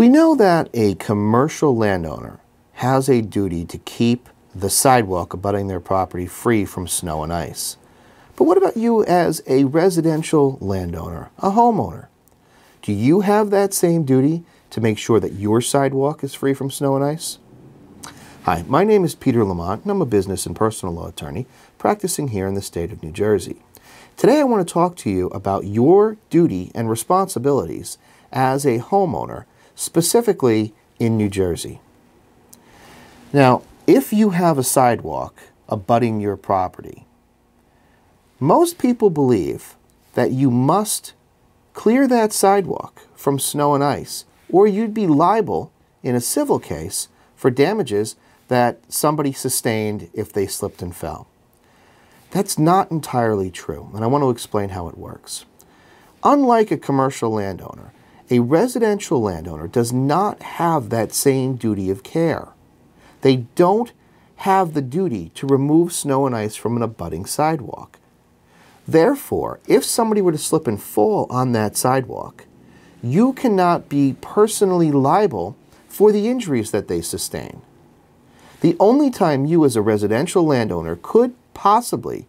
We know that a commercial landowner has a duty to keep the sidewalk abutting their property free from snow and ice. But what about you as a residential landowner, a homeowner? Do you have that same duty to make sure that your sidewalk is free from snow and ice? Hi, my name is Peter Lamont, and I'm a business and personal law attorney practicing here in the state of New Jersey. Today I want to talk to you about your duty and responsibilities as a homeowner, specifically in New Jersey. Now, if you have a sidewalk abutting your property, most people believe that you must clear that sidewalk from snow and ice, or you'd be liable in a civil case for damages that somebody sustained if they slipped and fell. That's not entirely true, and I want to explain how it works. Unlike a commercial landowner, a residential landowner does not have that same duty of care. They don't have the duty to remove snow and ice from an abutting sidewalk. Therefore, if somebody were to slip and fall on that sidewalk, you cannot be personally liable for the injuries that they sustain. The only time you as a residential landowner could possibly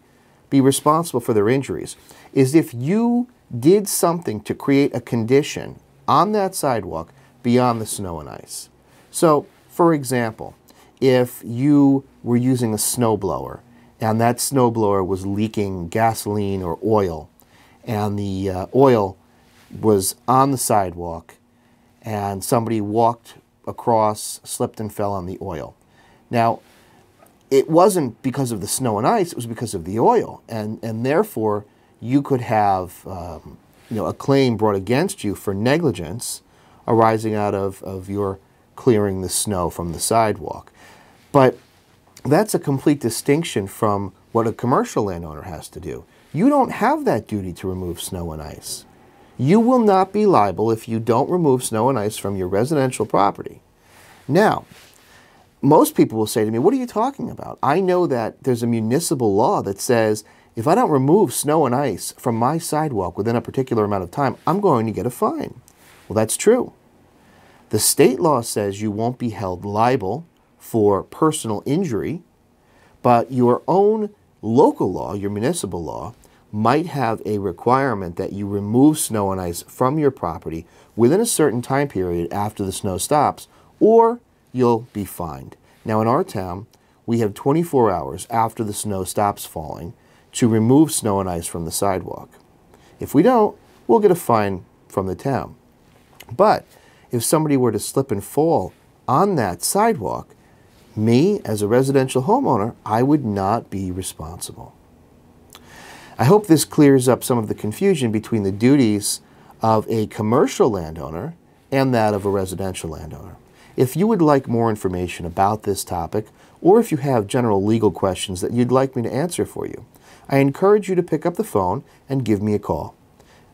be responsible for their injuries is if you did something to create a condition on that sidewalk beyond the snow and ice. So, for example, if you were using a snowblower and that snowblower was leaking gasoline or oil, and the oil was on the sidewalk and somebody walked across, slipped and fell on the oil. Now, it wasn't because of the snow and ice, it was because of the oil, and therefore you could have a claim brought against you for negligence arising out of your clearing the snow from the sidewalk. But that's a complete distinction from what a commercial landowner has to do. You don't have that duty to remove snow and ice. You will not be liable if you don't remove snow and ice from your residential property. Now, most people will say to me, what are you talking about? I know that there's a municipal law that says if I don't remove snow and ice from my sidewalk within a particular amount of time, I'm going to get a fine. Well, that's true. The state law says you won't be held liable for personal injury, but your own local law, your municipal law, might have a requirement that you remove snow and ice from your property within a certain time period after the snow stops, or you'll be fined. Now in our town, we have 24 hours after the snow stops falling to remove snow and ice from the sidewalk. If we don't, we'll get a fine from the town. But if somebody were to slip and fall on that sidewalk, me, as a residential homeowner, I would not be responsible. I hope this clears up some of the confusion between the duties of a commercial landowner and that of a residential landowner. If you would like more information about this topic, or if you have general legal questions that you'd like me to answer for you, I encourage you to pick up the phone and give me a call.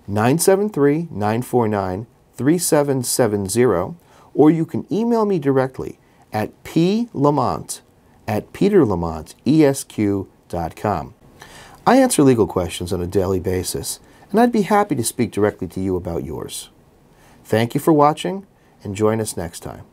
973-949-3770, or you can email me directly at plamont@peterlamontesq.com. I answer legal questions on a daily basis, and I'd be happy to speak directly to you about yours. Thank you for watching, and join us next time.